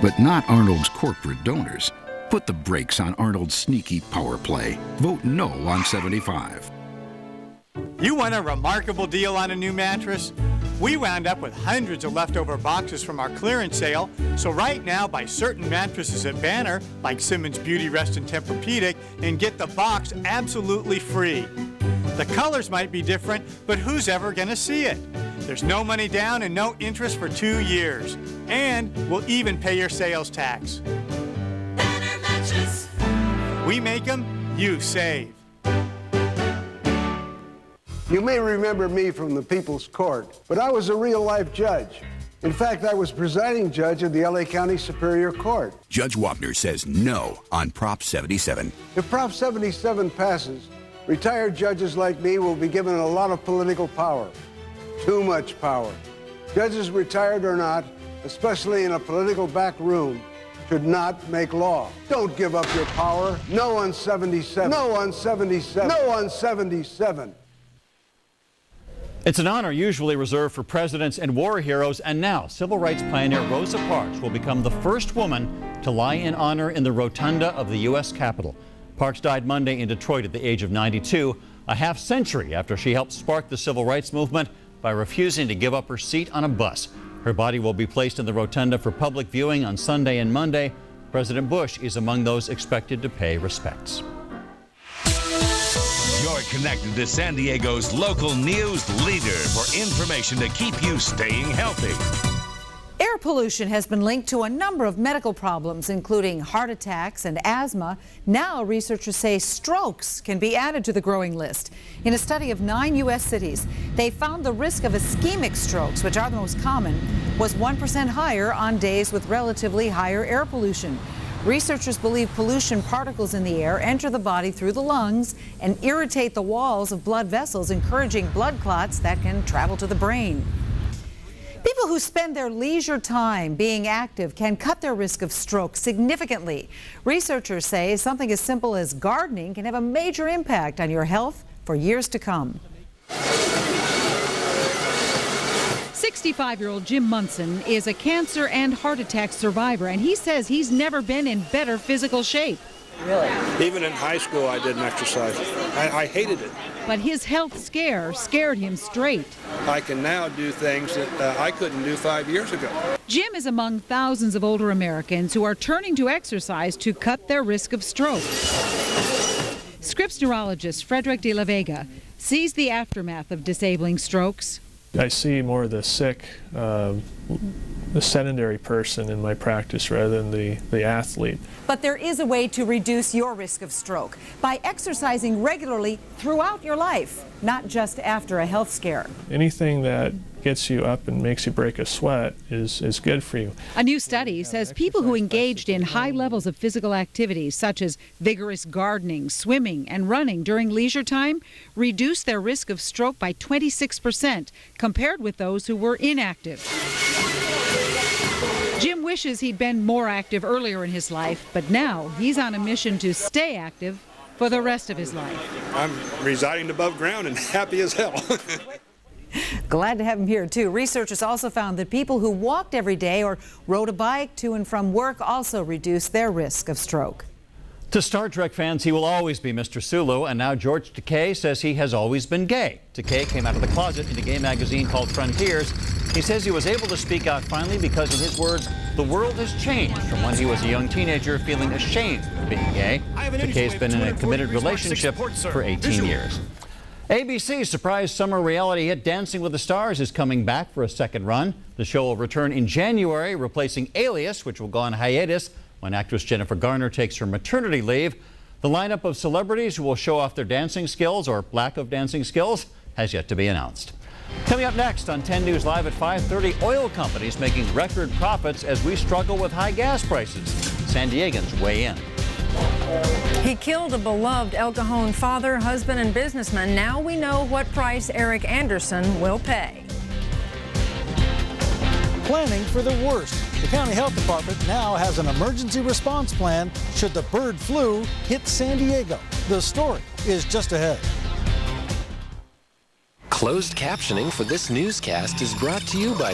but not Arnold's corporate donors. Put the brakes on Arnold's sneaky power play. Vote no on 75. You want a remarkable deal on a new mattress? We wound up with hundreds of leftover boxes from our clearance sale, so right now buy certain mattresses at Banner, like Simmons Beauty Rest and Tempur-Pedic, and get the box absolutely free. The colors might be different, but who's ever gonna see it? There's no money down and no interest for 2 years. And we'll even pay your sales tax. Banner Mattress. We make them, you save. You may remember me from the People's Court, but I was a real-life judge. In fact, I was presiding judge of the LA County Superior Court. Judge Wapner says no on Prop 77. If Prop 77 passes, retired judges like me will be given a lot of political power. Too much power. Judges, retired or not, especially in a political back room, should not make law. Don't give up your power. No on 77. No on 77. No on 77. It's an honor usually reserved for presidents and war heroes, and now civil rights pioneer Rosa Parks will become the first woman to lie in honor in the rotunda of the U.S. Capitol. Parks died Monday in Detroit at the age of 92, a half-century after she helped spark the civil rights movement by refusing to give up her seat on a bus. Her body will be placed in the rotunda for public viewing on Sunday and Monday. President Bush is among those expected to pay respects. You're connected to San Diego's local news leader for information to keep you staying healthy. Air pollution has been linked to a number of medical problems, including heart attacks and asthma. Now researchers say strokes can be added to the growing list. In a study of 9 U.S. cities, they found the risk of ischemic strokes, which are the most common, was 1% higher on days with relatively higher air pollution. Researchers believe pollution particles in the air enter the body through the lungs and irritate the walls of blood vessels, encouraging blood clots that can travel to the brain. People who spend their leisure time being active can cut their risk of stroke significantly. Researchers say something as simple as gardening can have a major impact on your health for years to come. 65-year-old Jim Munson is a cancer and heart attack survivor, and he says he's never been in better physical shape. Really? Even in high school, I didn't exercise. I hated it. But his health scare scared him straight. I can now do things that I couldn't do 5 years ago. Jim is among thousands of older Americans who are turning to exercise to cut their risk of stroke. Scripps neurologist Frederick de la Vega sees the aftermath of disabling strokes. I see more of the sick, the sedentary person in my practice rather than the athlete. But there is a way to reduce your risk of stroke by exercising regularly throughout your life, not just after a health scare. Anything that gets you up and makes you break a sweat is good for you. A new study says people who engaged in high levels of physical activity, such as vigorous gardening, swimming, and running during leisure time, reduced their risk of stroke by 26% compared with those who were inactive. Jim wishes he'd been more active earlier in his life, but now he's on a mission to stay active for the rest of his life. I'm residing above ground and happy as hell. Glad to have him here, too. Researchers also found that people who walked every day or rode a bike to and from work also reduced their risk of stroke. To Star Trek fans, he will always be Mr. Sulu, and now George Takei says he has always been gay. Takei came out of the closet in a gay magazine called Frontiers. He says he was able to speak out finally because, in his words, the world has changed from when he was a young teenager feeling ashamed of being gay. Takei's been in a committed relationship for 18 years. ABC's surprise summer reality hit Dancing with the Stars is coming back for a second run. The show will return in January, replacing Alias, which will go on hiatus when actress Jennifer Garner takes her maternity leave. The lineup of celebrities who will show off their dancing skills or lack of dancing skills has yet to be announced. Coming up next on 10 News Live at 5:30, oil companies making record profits as we struggle with high gas prices. San Diegans weigh in. He killed a beloved El Cajon father, husband, and businessman. Now we know what price Eric Anderson will pay. Planning for the worst. The county health department now has an emergency response plan should the bird flu hit San Diego. The story is just ahead. Closed captioning for this newscast is brought to you by